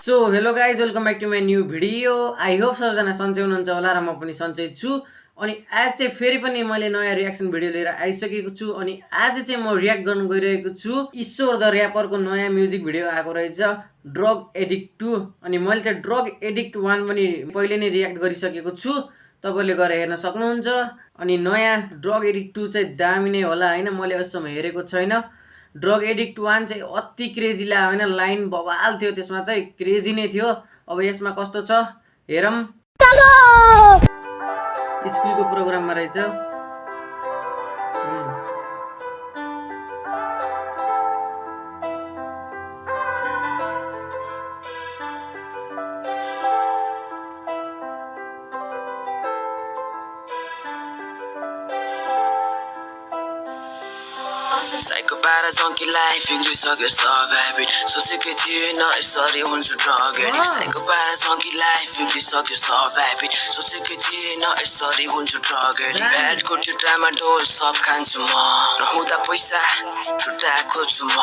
So hello guys welcome back to my new video. I hope सबजना सन्चै हुनुहुन्छ होला र म पनि सन्चै छु। अनि आज चाहिँ फेरि पनि मैले नयाँ रियाक्सन भिडियो लिएर आइसकेको छु। अनि आज चाहिँ म रियाक्ट गर्न गइरहेको छु ईश्वर द र्यापरको नयाँ म्युजिक भिडियो आएको रहेछ ड्रग एडिक्ट 2। अनि मैले चाहिँ ड्रग एडिक्ट 1 पनि पहिले नै रियाक्ट गरिसकेको छु, तपाईँले गएर हेर्न सक्नुहुन्छ। अनि नयाँ ड्रग एडिक्ट 2 चाहिँ दामी नै होला होइन, मैले अहिलेसम्म हेरेको छैन। ड्रग एडिक्ट 1 चाहिँ अति क्रेजी लाग्यो होइन, लाइन बवाल थियो, त्यसमा चाहिँ क्रेजी नै थियो। अब यसमा कस्तो छ हेरौँ। स्कुलको प्रोग्राममा रहेछ। साइको पारा जङ्की लाइफ बिग्रिसक्यो सब ह्याबिट सोचेकै थिएन यसरी हुन्छु ड्रग एडिक्ट साइको पारा जङ्की लाइफ बिग्रिसक्यो सब ह्याबिट सोचेकै थिएन यसरी हुन्छु ड्रग एडिक्ट ब्याडको टुटामा डोल सब खान्छु म नहुँदा पैसा टुटा खोज्छु म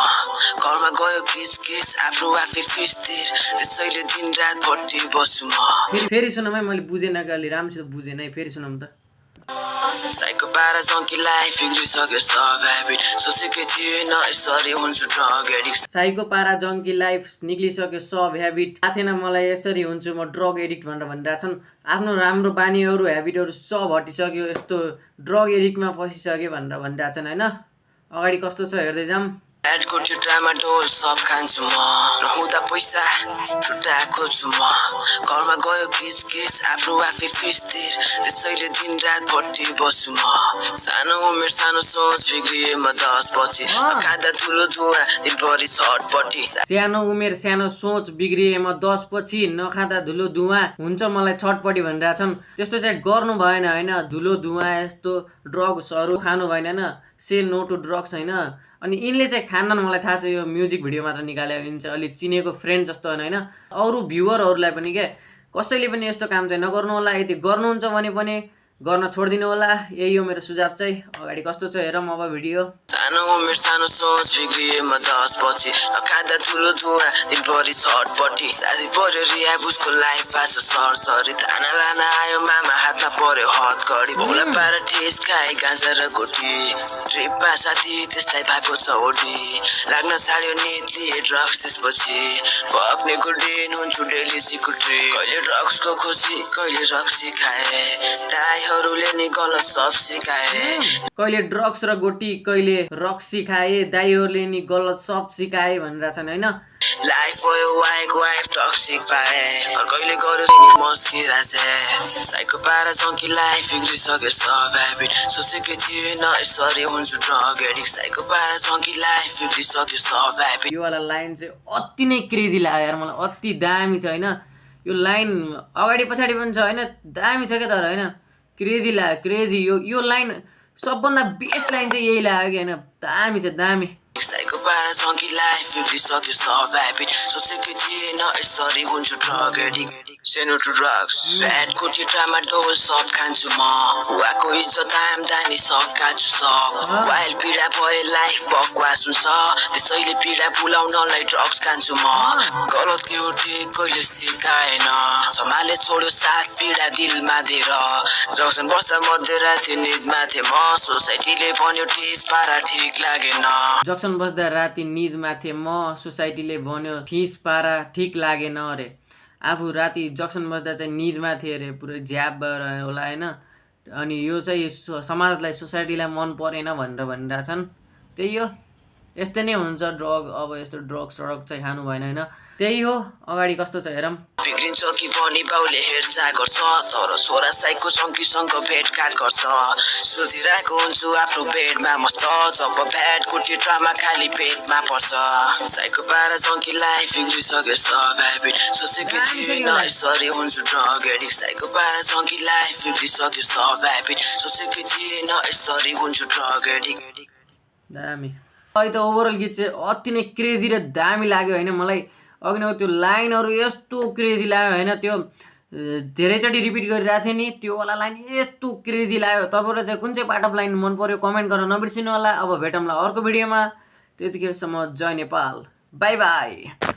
घरमा गयो किच किच आफ्नो आफै फिस्तिर त्यसैले दिन रात भट्टी बस्छु म। फेरि सुनाम है, मैले बुझेन कि अलि राम्रोसित बुझेन है, फेरि सुनाम त। साइको पारा जङ्की लाइफ बिग्रिसक्यो सब ह्याबिट सोचेकै थिएन यसरी हुन्छु ड्रग एडिक्ट साइको पारा जङ्की लाइफ निक्लिसक्यो सब ह्याबिट, थाहा थिएन मलाई यसरी हुन्छु म ड्रग एडिक्ट भनेर भनिरहेछन्। आफ्नो राम्रो बानीहरू ह्याबिटहरू सब हटिसक्यो, यस्तो ड्रग एडिक्टमा फसिसक्यो भनेर भनिरहेछन् होइन। अगाडि कस्तो छ हेर्दै जाऊँ। ब्याडको टुटामा डोल सब खान्छु म नहुँदा पैसा टुटा खोज्छु म घरमा गयो किच किच आफ्नो आफै फिस्तिर त्यसैले दिन रात भट्टी बस्छु म। सानो उमेर सानो सोच बिग्रिए म 10 पछि खाँदा ठुलो धुवा दिनभरि छटपट्टि सानो उमेर सानो सोच बिग्रिए म 10 पछि नखाँदा धुलो धुवा हुन्छ मलाई छटपट्टि भनिरहेछन्। त्यस्तो चाहिँ गर्नु भएन होइन, धुलो धुवा यस्तो ड्रग्सहरू खानु भएन होइन, से नो टु ड्रग्स होइन। अनि यिनले चाहिँ खान्नन् मलाई थाहा छ, यो म्युजिक भिडियो मात्र निकाल्यो, यिन चाहिँ अलि चिनेको फ्रेन्ड जस्तो होइन। अरू भ्युवरहरूलाई पनि के कसैले पनि यस्तो काम चाहिँ नगर्नु होला, यदि गर्नुहुन्छ भने पनि गर्न छोडिदिनु होला, यही हो मेरो सुझाव चाहिँ। अगाडि कस्तो छ हेरौँ अब भिडियो। सानो उमेर सानो सोच बिग्रिए म 10 पछि खाँदा ठुलो धुवा दिनभरि छटपट्टि साथी पर्यो रिया उसको लाइफ आज सरसरी थाना लाना आयो मामा हातमा पर्यो हतकडी भौला पारा ठेस खाए गाँजा र गोटी ट्रिपमा साथी त्यसलाई भएको छ ओडी लाग्न छाड्यो नेतली ड्रग्स त्यसपछि पक्ने गुडिन हुन्छु डेली सिकुट्री कहिले ड्रग्सको खोजी कहिले रक्सी खाए दाइहरूले नि गलत सब सिकाए कहिले ड्रग्स र गोटी कहिले रक्सी खाए दाइहरूले नि गलत सब सिकाए भनिरहेछन् होइन। लाइफ भयो वाइफ टक्सिक पाए कहिले गर्यो नि मस्किरा चाहिँ साइको पारा जङ्की लाइफ बिग्रिसक्यो सब ह्याबिट सोचेकै थिएन यसरी हुन्छु ड्रग एडिक्ट साइको पारा जङ्की लाइफ बिग्रिसक्यो सब ह्याबिट। यो वाला लाइन चाहिँ अति नै क्रेजी लाग्यो यार मलाई, अति दामी छ होइन। यो लाइन अगाडि पछाडि पनि छ होइन, दामी छ क्या, तर होइन क्रेजी लाग्यो क्रेजी। यो लाइन सबभन्दा बेस्ट लाइन चाहिँ यही लाग्यो कि होइन, दामी छ दामी। साइको पारा जङ्की लाइफ बिग्रिसक्यो सब ह्याबिट सोचेकै थिएन यसरी हुन्छु ड्रग एडिक्ट सेनो टु ड्रग्स ब्याडको टिटामा डोल सब खान्छु म बुवाको इज्जत आमदानी सब कान्छु सब वाइल पीडा भए लाइफ बकवास हुन्छ त्यसैले पीडा भुलाउनलाई ड्रग्स खान्छु म गलत के हो ठिक कहिले सिकाएन सम्हाले छोड्यो साथ पीडा दिलमा दिएर जक्सन बस्दा मध्यराति निदमा थिएँ म सोसाइटीले भन्यो ठिस पारा ठिक लागेन जक्सन बस्दा राति निदमा थिएँ म सोसाइटीले भन्यो ठिस पारा ठिक लागेन अरे। आफू राति जक्सन बस्दा चाहिँ निदमा थिएँ अरे, पुरै झ्याप भएर होला होइन। अनि यो चाहिँ समाजलाई सोसाइटीलाई मन परेन भनेर भनिरहेछन्। त्यही हो, यस्तै नै हुन्छ ड्रग, अब यस्तो ड्रग्स चाहिँ खानु भएन होइन। त्यही हो। अगाडि कस्तो छ हेरौँ। बिग्रिन्छ कि भनी बाउले हेरचाह गर्छ तर छोरा साइको चङ्कीसँग भेटघाट गर्छ सोधिरहेको हुन्छु आफ्नो बेडमा मस्त जब भ्याटको टिट्रामा खाली पेटमा पर्छ साइको पारा चङ्की लाइफ बिग्रिसक्यो सब ह्याबिट सोचेकै थिएन यसरी हुन्छु ड्रग एडिक्ट साइको पारा चङ्की लाइफ बिग्रिसक्यो सब ह्याबिट सोचेकै थिएन यसरी हुन्छु ड्रग एडिक्ट। दामी। अहिले त ओभरअल गीत चाहिँ अति नै क्रेजी र दामी लाग्यो होइन मलाई। अघि नै त्यो लाइनहरू यस्तो क्रेजी लाग्यो होइन, त्यो धेरैचोटि रिपिट गरिरहेको थिएँ नि, त्यो वाला लाइन यस्तो क्रेजी लाग्यो। तपाईँलाई चाहिँ कुन चाहिँ पार्ट अफ लाइन मन पर्यो कमेन्ट गर्न नबिर्सिनु होला। अब भेटौँला अर्को भिडियोमा, त्यतिखेरसम्म जय नेपाल, बाई बाई।